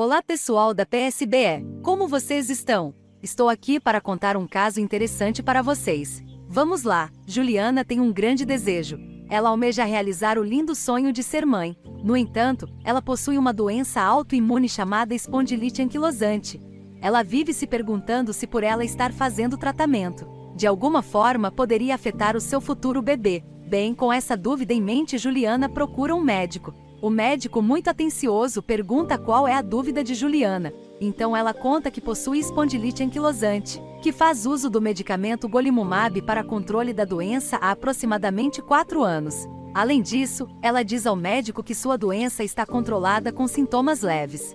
Olá pessoal da PSBE, como vocês estão? Estou aqui para contar um caso interessante para vocês. Vamos lá, Juliana tem um grande desejo. Ela almeja realizar o lindo sonho de ser mãe. No entanto, ela possui uma doença autoimune chamada espondilite anquilosante. Ela vive se perguntando se por ela estar fazendo tratamento, de alguma forma poderia afetar o seu futuro bebê. Bem, com essa dúvida em mente, Juliana procura um médico. O médico, muito atencioso, pergunta qual é a dúvida de Juliana. Então ela conta que possui espondilite anquilosante, que faz uso do medicamento Golimumab para controle da doença há aproximadamente 4 anos. Além disso, ela diz ao médico que sua doença está controlada com sintomas leves.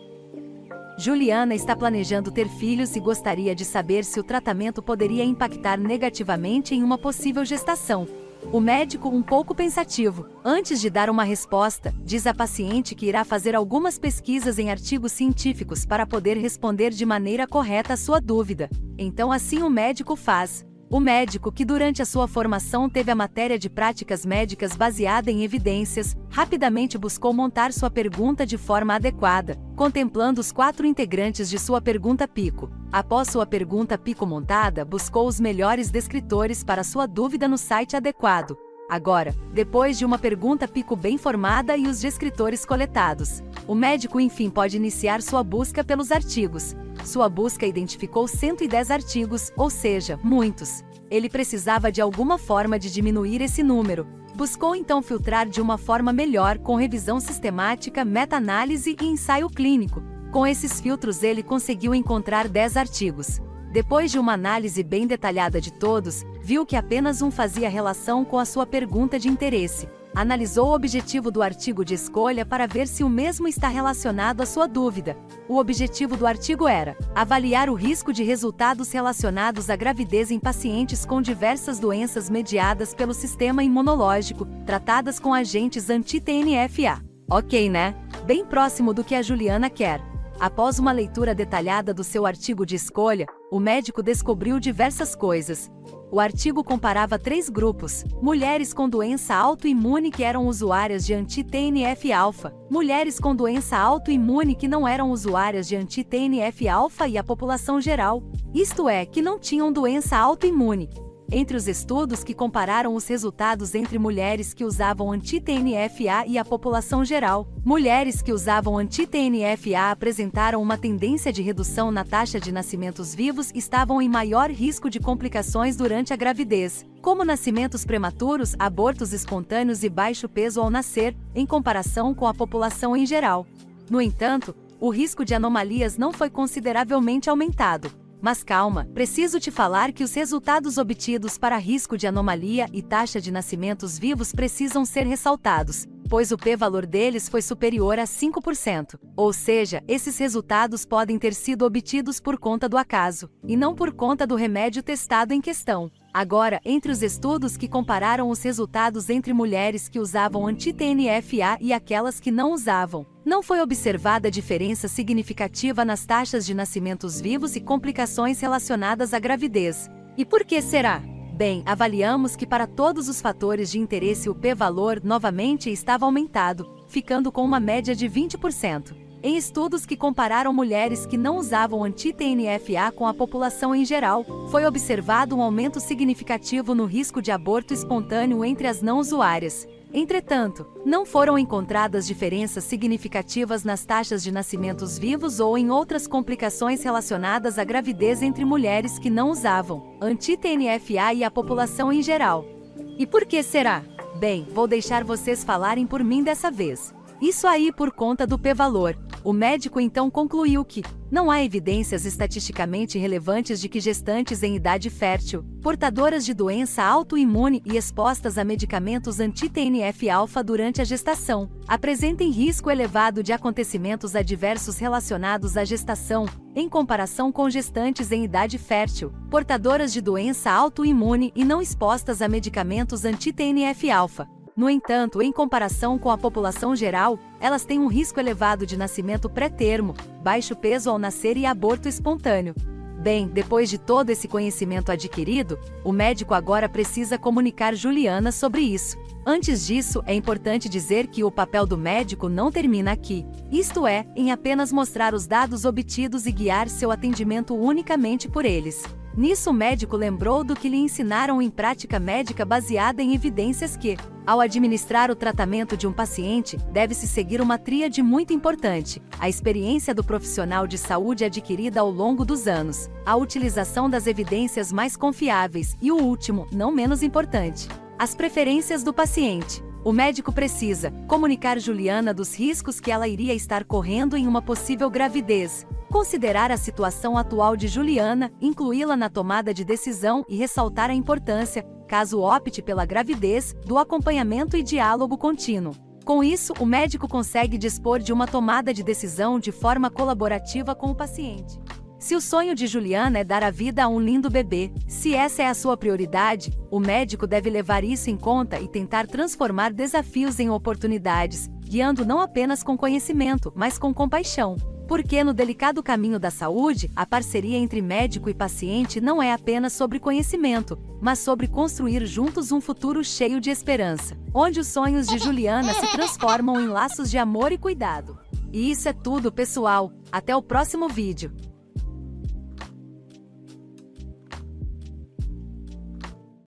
Juliana está planejando ter filhos e gostaria de saber se o tratamento poderia impactar negativamente em uma possível gestação. O médico, um pouco pensativo, antes de dar uma resposta, diz à paciente que irá fazer algumas pesquisas em artigos científicos para poder responder de maneira correta a sua dúvida. Então assim o médico faz. O médico, que durante a sua formação teve a matéria de práticas médicas baseada em evidências, rapidamente buscou montar sua pergunta de forma adequada, contemplando os 4 integrantes de sua pergunta Pico. Após sua pergunta Pico montada, buscou os melhores descritores para sua dúvida no site adequado. Agora, depois de uma pergunta Pico bem formada e os descritores coletados, o médico enfim pode iniciar sua busca pelos artigos. Sua busca identificou 110 artigos, ou seja, muitos. Ele precisava de alguma forma de diminuir esse número. Buscou então filtrar de uma forma melhor, com revisão sistemática, meta-análise e ensaio clínico. Com esses filtros ele conseguiu encontrar 10 artigos. Depois de uma análise bem detalhada de todos, viu que apenas um fazia relação com a sua pergunta de interesse. Analisou o objetivo do artigo de escolha para ver se o mesmo está relacionado à sua dúvida. O objetivo do artigo era avaliar o risco de resultados relacionados à gravidez em pacientes com diversas doenças mediadas pelo sistema imunológico, tratadas com agentes anti-TNF-A. Ok, né? Bem próximo do que a Juliana quer. Após uma leitura detalhada do seu artigo de escolha, o médico descobriu diversas coisas. O artigo comparava 3 grupos: mulheres com doença autoimune que eram usuárias de anti-TNF-alfa, mulheres com doença autoimune que não eram usuárias de anti-TNF-alfa e a população geral, isto é, que não tinham doença autoimune. Entre os estudos que compararam os resultados entre mulheres que usavam anti-TNF-A e a população geral, mulheres que usavam anti-TNF-A apresentaram uma tendência de redução na taxa de nascimentos vivos e estavam em maior risco de complicações durante a gravidez, como nascimentos prematuros, abortos espontâneos e baixo peso ao nascer, em comparação com a população em geral. No entanto, o risco de anomalias não foi consideravelmente aumentado. Mas calma, preciso te falar que os resultados obtidos para risco de anomalia e taxa de nascimentos vivos precisam ser ressaltados, pois o p-valor deles foi superior a 5%. Ou seja, esses resultados podem ter sido obtidos por conta do acaso, e não por conta do remédio testado em questão. Agora, entre os estudos que compararam os resultados entre mulheres que usavam anti-TNF-A e aquelas que não usavam, não foi observada diferença significativa nas taxas de nascimentos vivos e complicações relacionadas à gravidez. E por que será? Bem, avaliamos que para todos os fatores de interesse o p-valor novamente estava aumentado, ficando com uma média de 20%. Em estudos que compararam mulheres que não usavam anti-TNF-A com a população em geral, foi observado um aumento significativo no risco de aborto espontâneo entre as não usuárias. Entretanto, não foram encontradas diferenças significativas nas taxas de nascimentos vivos ou em outras complicações relacionadas à gravidez entre mulheres que não usavam anti-TNF-A e a população em geral. E por que será? Bem, vou deixar vocês falarem por mim dessa vez. Isso aí por conta do p-valor. O médico então concluiu que não há evidências estatisticamente relevantes de que gestantes em idade fértil, portadoras de doença autoimune e expostas a medicamentos anti-TNF-alfa durante a gestação, apresentem risco elevado de acontecimentos adversos relacionados à gestação, em comparação com gestantes em idade fértil, portadoras de doença autoimune e não expostas a medicamentos anti-TNF-alfa. No entanto, em comparação com a população geral, elas têm um risco elevado de nascimento pré-termo, baixo peso ao nascer e aborto espontâneo. Bem, depois de todo esse conhecimento adquirido, o médico agora precisa comunicar Juliana sobre isso. Antes disso, é importante dizer que o papel do médico não termina aqui, isto é, em apenas mostrar os dados obtidos e guiar seu atendimento unicamente por eles. Nisso o médico lembrou do que lhe ensinaram em prática médica baseada em evidências que, ao administrar o tratamento de um paciente, deve-se seguir uma tríade muito importante: a experiência do profissional de saúde adquirida ao longo dos anos, a utilização das evidências mais confiáveis e o último, não menos importante, as preferências do paciente. O médico precisa comunicar Juliana dos riscos que ela iria estar correndo em uma possível gravidez, considerar a situação atual de Juliana, incluí-la na tomada de decisão e ressaltar a importância, caso opte pela gravidez, do acompanhamento e diálogo contínuo. Com isso, o médico consegue dispor de uma tomada de decisão de forma colaborativa com o paciente. Se o sonho de Juliana é dar a vida a um lindo bebê, se essa é a sua prioridade, o médico deve levar isso em conta e tentar transformar desafios em oportunidades, guiando não apenas com conhecimento, mas com compaixão. Porque no delicado caminho da saúde, a parceria entre médico e paciente não é apenas sobre conhecimento, mas sobre construir juntos um futuro cheio de esperança, onde os sonhos de Juliana se transformam em laços de amor e cuidado. E isso é tudo, pessoal. Até o próximo vídeo.